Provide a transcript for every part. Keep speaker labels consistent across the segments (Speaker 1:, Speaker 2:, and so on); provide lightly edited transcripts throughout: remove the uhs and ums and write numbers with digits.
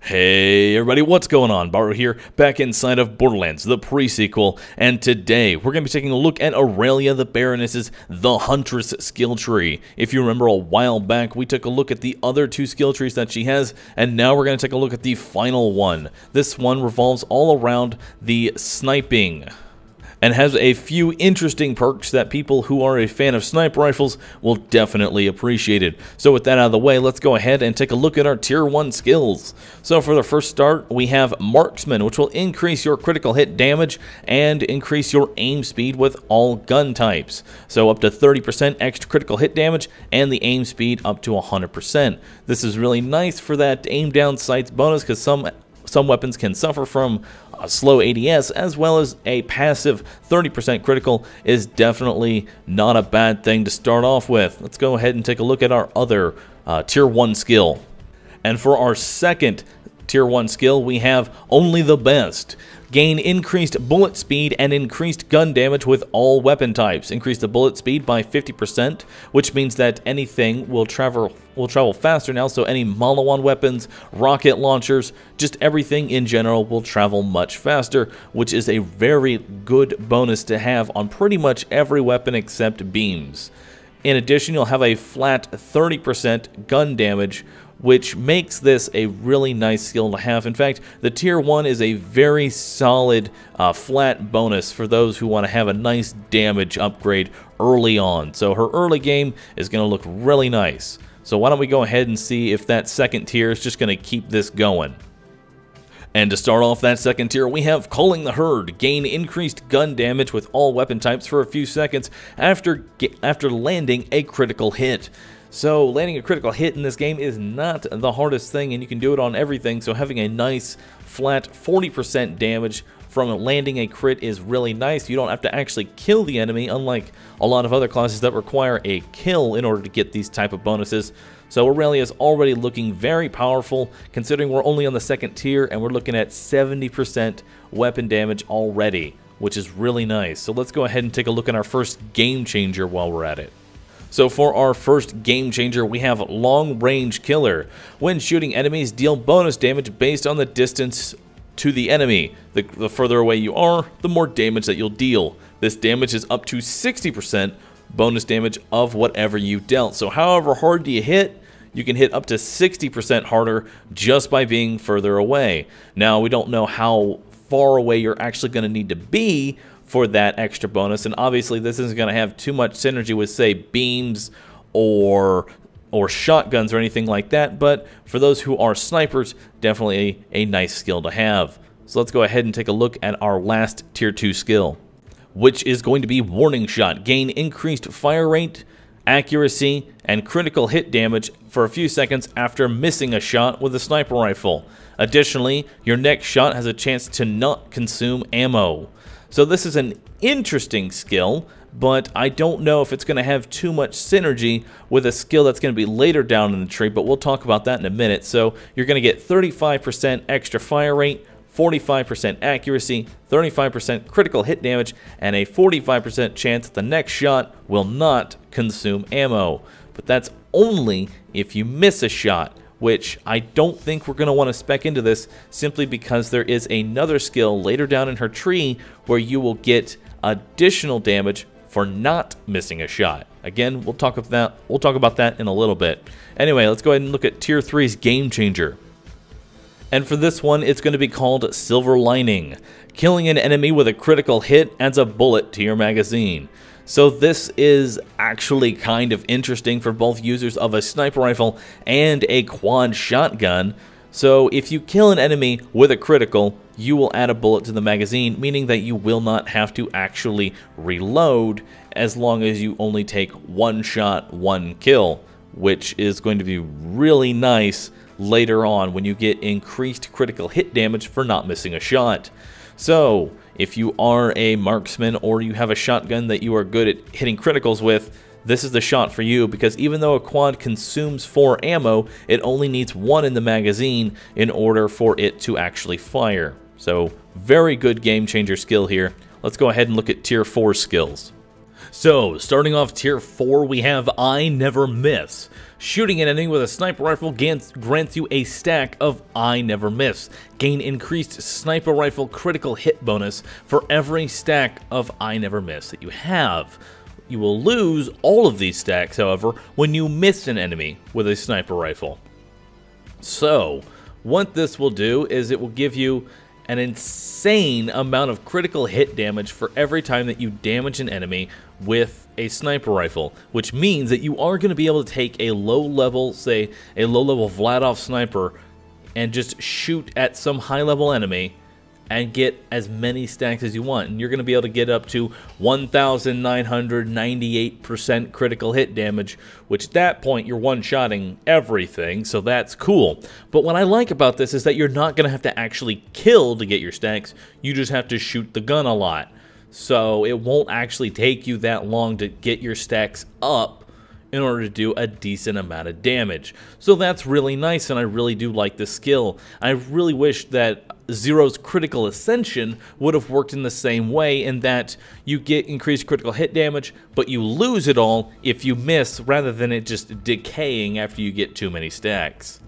Speaker 1: Hey everybody, what's going on? Bahroo here, back inside of Borderlands, the pre-sequel, and today we're going to be taking a look at Aurelia the Baroness's The Huntress skill tree. If you remember a while back, we took a look at the other two skill trees that she has, and now we're going to take a look at the final one. This one revolves all around the sniping, and has a few interesting perks that people who are a fan of sniper rifles will definitely appreciate it. So with that out of the way, let's go ahead and take a look at our tier 1 skills. So for the first start, we have Marksman, which will increase your critical hit damage and increase your aim speed with all gun types. So up to 30% extra critical hit damage and the aim speed up to 100%. This is really nice for that aim down sights bonus because some weapons can suffer from a slow ADS, as well as a passive 30% critical is definitely not a bad thing to start off with. Let's go ahead and take a look at our other tier 1 skill. And for our second tier 1 skill, we have Only the Best. Gain increased bullet speed and increased gun damage with all weapon types. Increase the bullet speed by 50%, which means that anything will travel faster now, so any Malawan weapons, rocket launchers, just everything in general will travel much faster, which is a very good bonus to have on pretty much every weapon except beams. In addition, you'll have a flat 30% gun damage, which makes this a really nice skill to have. In fact, the tier 1 is a very solid flat bonus for those who want to have a nice damage upgrade early on. So her early game is going to look really nice. So why don't we go ahead and see if that second tier is just going to keep this going. And to start off that second tier, we have Culling the Herd. Gain increased gun damage with all weapon types for a few seconds after landing a critical hit. So landing a critical hit in this game is not the hardest thing, and you can do it on everything. So having a nice flat 40% damage from landing a crit is really nice. You don't have to actually kill the enemy, unlike a lot of other classes that require a kill in order to get these type of bonuses. So Aurelia is already looking very powerful, considering we're only on the second tier and we're looking at 70% weapon damage already, which is really nice. So let's go ahead and take a look at our first game changer while we're at it. So for our first game changer, we have Long Range Killer. When shooting enemies, deal bonus damage based on the distance to the enemy. The further away you are, the more damage that you'll deal. This damage is up to 60% bonus damage of whatever you dealt. So however hard you hit, you can hit up to 60% harder just by being further away. Now, we don't know how far away you're actually going to need to be for that extra bonus, and obviously this isn't going to have too much synergy with, say, beams or shotguns or anything like that, but for those who are snipers, definitely a nice skill to have. So let's go ahead and take a look at our last tier 2 skill, which is going to be Warning Shot. Gain increased fire rate, accuracy, and critical hit damage for a few seconds after missing a shot with a sniper rifle. Additionally, your next shot has a chance to not consume ammo. So this is an interesting skill, but I don't know if it's going to have too much synergy with a skill that's going to be later down in the tree, but we'll talk about that in a minute. So you're going to get 35% extra fire rate, 45% accuracy, 35% critical hit damage, and a 45% chance that the next shot will not consume ammo. But that's only if you miss a shot, which I don't think we're going to want to spec into this, simply because there is another skill later down in her tree where you will get additional damage for not missing a shot. Again, we'll talk about that in a little bit. Anyway, let's go ahead and look at tier 3's game changer. And for this one, it's going to be called Silver Lining. Killing an enemy with a critical hit adds a bullet to your magazine. So this is actually kind of interesting for both users of a sniper rifle and a quad shotgun. So if you kill an enemy with a critical, you will add a bullet to the magazine, meaning that you will not have to actually reload as long as you only take one shot, one kill, which is going to be really nice later on when you get increased critical hit damage for not missing a shot. So if you are a marksman or you have a shotgun that you are good at hitting criticals with, this is the shot for you, because even though a quad consumes 4 ammo, it only needs 1 in the magazine in order for it to actually fire. So very good game changer skill here. Let's go ahead and look at tier 4 skills. So, starting off tier 4, we have I Never Miss. Shooting an enemy with a sniper rifle grants you a stack of I Never Miss. Gain increased sniper rifle critical hit bonus for every stack of I Never Miss that you have. You will lose all of these stacks, however, when you miss an enemy with a sniper rifle. So, what this will do is it will give you an insane amount of critical hit damage for every time that you damage an enemy with a sniper rifle, which means that you are going to be able to take a low-level, say, a low-level Vladov sniper and just shoot at some high-level enemy and get as many stacks as you want, and you're going to be able to get up to 1,998% critical hit damage, which at that point you're one-shotting everything, so that's cool. But what I like about this is that you're not going to have to actually kill to get your stacks, you just have to shoot the gun a lot. So it won't actually take you that long to get your stacks up in order to do a decent amount of damage. So that's really nice, and I really do like this skill. I really wish that Zero's Critical Ascension would have worked in the same way, in that you get increased critical hit damage, but you lose it all if you miss, rather than it just decaying after you get too many stacks.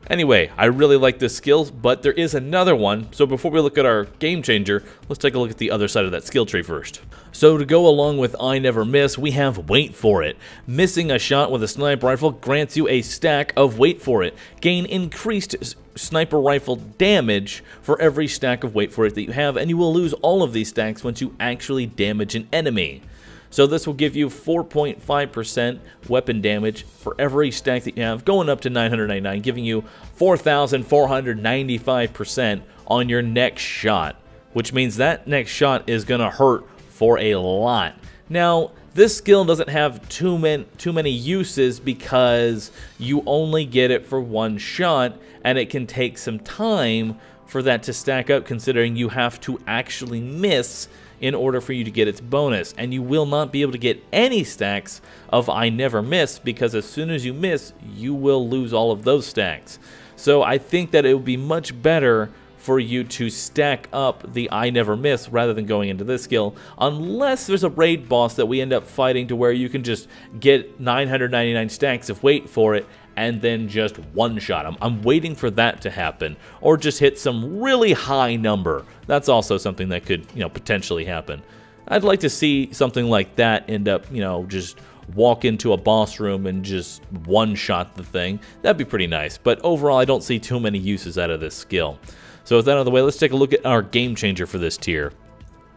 Speaker 1: Anyway, I really like this skill, but there is another one, so before we look at our game changer, let's take a look at the other side of that skill tree first. So to go along with I Never Miss, we have Wait For It. Missing a shot with a sniper rifle grants you a stack of Wait For It. Gain increased sniper rifle damage for every stack of Wait For It that you have, and you will lose all of these stacks once you actually damage an enemy. So this will give you 4.5% weapon damage for every stack that you have, going up to 999, giving you 4,495% on your next shot, which means that next shot is going to hurt for a lot. Now, this skill doesn't have too many uses because you only get it for one shot, and it can take some time for that to stack up, considering you have to actually miss in order for you to get its bonus, and you will not be able to get any stacks of I Never Miss, because as soon as you miss, you will lose all of those stacks. So I think that it would be much better for you to stack up the I Never Miss rather than going into this skill, unless there's a raid boss that we end up fighting to where you can just get 999 stacks of Wait For It and then just one-shot them. I'm waiting for that to happen, or just hit some really high number. That's also something that could, potentially happen. I'd like to see something like that end up, just walk into a boss room and just one-shot the thing. That'd be pretty nice, but overall I don't see too many uses out of this skill. So with that out of the way, let's take a look at our game changer for this tier.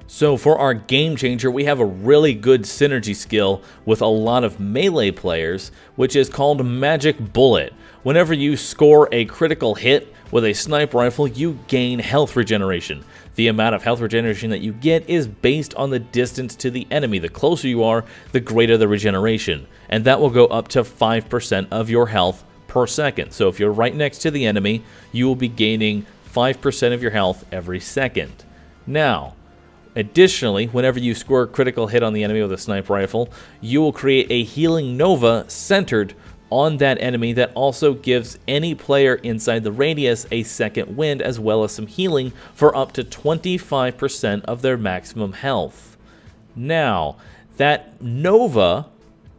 Speaker 1: So for our game changer, we have a really good synergy skill with a lot of melee players, which is called Magic Bullet. Whenever you score a critical hit with a sniper rifle, you gain health regeneration. The amount of health regeneration that you get is based on the distance to the enemy. The closer you are, the greater the regeneration, and that will go up to 5% of your health per second. So if you're right next to the enemy, you will be gaining 5% of your health every second. Now, additionally, whenever you score a critical hit on the enemy with a sniper rifle, you will create a healing nova centered on that enemy that also gives any player inside the radius a second wind, as well as some healing for up to 25% of their maximum health. Now, that nova,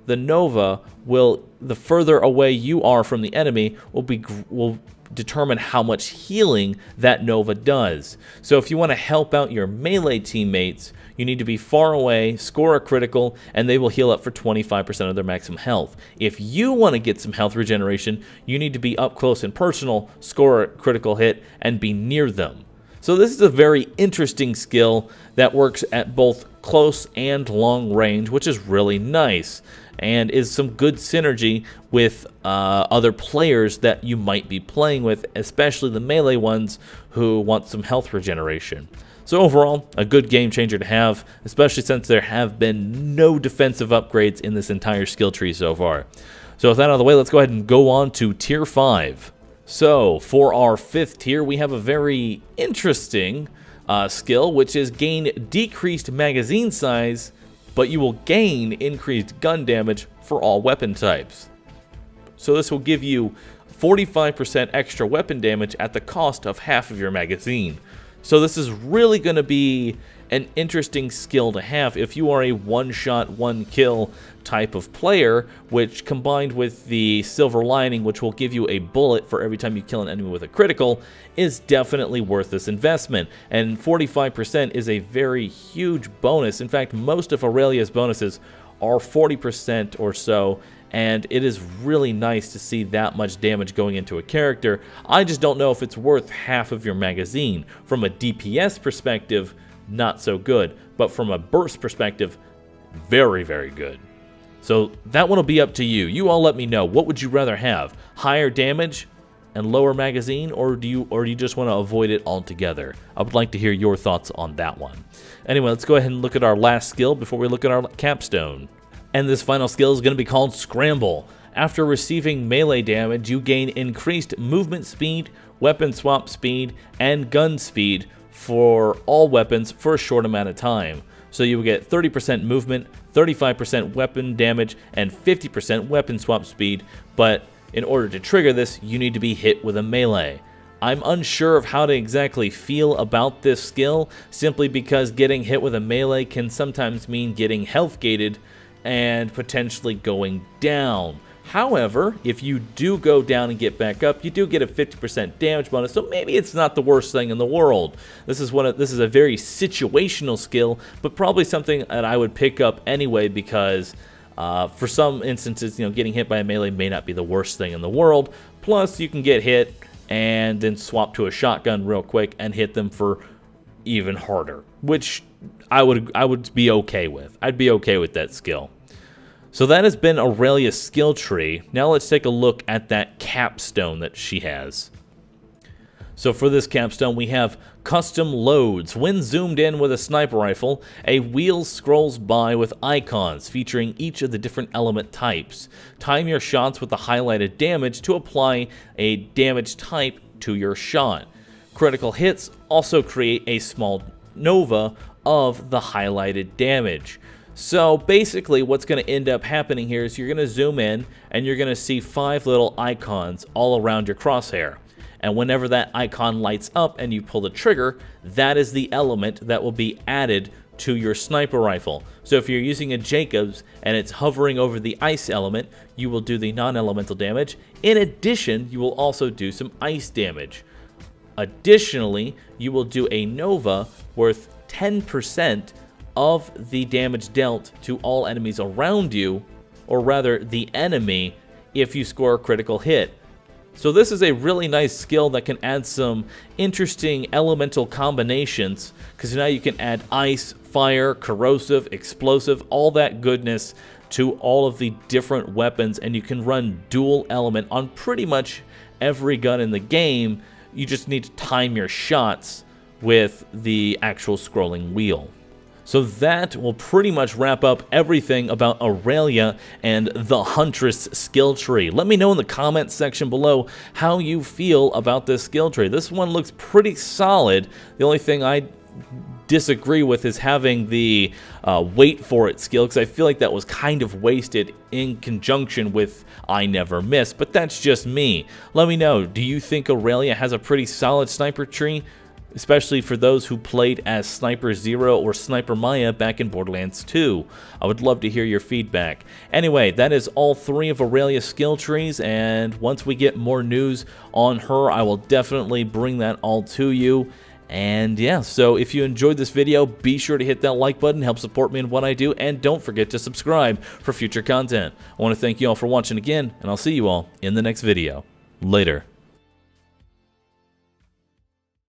Speaker 1: the further away you are from the enemy will determine how much healing that nova does. So if you want to help out your melee teammates, you need to be far away, score a critical, and they will heal up for 25% of their maximum health. If you want to get some health regeneration, you need to be up close and personal, score a critical hit, and be near them. So this is a very interesting skill that works at both close and long range, which is really nice, and is some good synergy with other players that you might be playing with, especially the melee ones who want some health regeneration. So overall, a good game changer to have, especially since there have been no defensive upgrades in this entire skill tree so far. So with that out of the way, let's go ahead and go on to Tier 5. So for our 5th tier, we have a very interesting skill, which is gain decreased magazine size, but you will gain increased gun damage for all weapon types. So this will give you 45% extra weapon damage at the cost of half of your magazine. So this is really going to be an interesting skill to have if you are a one-shot, one-kill type of player, which combined with the silver lining, which will give you a bullet for every time you kill an enemy with a critical, is definitely worth this investment. And 45% is a very huge bonus. In fact, most of Aurelia's bonuses are 40% or so, and it is really nice to see that much damage going into a character. I just don't know if it's worth half of your magazine. From a DPS perspective, not so good, but from a burst perspective, very, very good. So that one will be up to you. You all let me know. What would you rather have? Higher damage and lower magazine, or do you just want to avoid it altogether? I would like to hear your thoughts on that one. Anyway, let's go ahead and look at our last skill before we look at our capstone. And this final skill is going to be called Scramble. After receiving melee damage, you gain increased movement speed, weapon swap speed, and gun speed for all weapons for a short amount of time. So you will get 30% movement, 35% weapon damage, and 50% weapon swap speed, but in order to trigger this, you need to be hit with a melee. I'm unsure of how to exactly feel about this skill, simply because getting hit with a melee can sometimes mean getting health gated and potentially going down. However, if you do go down and get back up, you do get a 50% damage bonus, so maybe it's not the worst thing in the world. This is a very situational skill, but probably something that I would pick up anyway, because for some instances, getting hit by a melee may not be the worst thing in the world. Plus, you can get hit and then swap to a shotgun real quick and hit them for even harder, which I would be okay with. I'd be okay with that skill. So that has been Aurelia's skill tree. Now let's take a look at that capstone that she has. So for this capstone, we have custom loads. When zoomed in with a sniper rifle, a wheel scrolls by with icons featuring each of the different element types. Time your shots with the highlighted damage to apply a damage type to your shot. Critical hits also create a small nova of the highlighted damage. So basically what's going to end up happening here is you're going to zoom in and you're going to see 5 little icons all around your crosshair. And whenever that icon lights up and you pull the trigger, that is the element that will be added to your sniper rifle. So if you're using a Jacobs and it's hovering over the ice element, you will do the non-elemental damage. In addition, you will also do some ice damage. Additionally, you will do a nova worth 10% of the damage dealt to all enemies around you, or rather the enemy, if you score a critical hit. So this is a really nice skill that can add some interesting elemental combinations, because now you can add ice, fire, corrosive, explosive, all that goodness to all of the different weapons, and you can run dual element on pretty much every gun in the game. You just need to time your shots with the actual scrolling wheel. So that will pretty much wrap up everything about Aurelia and the Huntress skill tree. Let me know in the comments section below how you feel about this skill tree. This one looks pretty solid. The only thing I disagree with is having the wait for it skill, because I feel like that was kind of wasted in conjunction with I Never Miss, but that's just me. Let me know, do you think Aurelia has a pretty solid sniper tree? Especially for those who played as Sniper Zero or Sniper Maya back in Borderlands 2. I would love to hear your feedback. Anyway, that is all 3 of Aurelia's skill trees, and once we get more news on her, I will definitely bring that all to you. And yeah, so if you enjoyed this video, be sure to hit that like button, help support me in what I do, and don't forget to subscribe for future content. I want to thank you all for watching again, and I'll see you all in the next video. Later.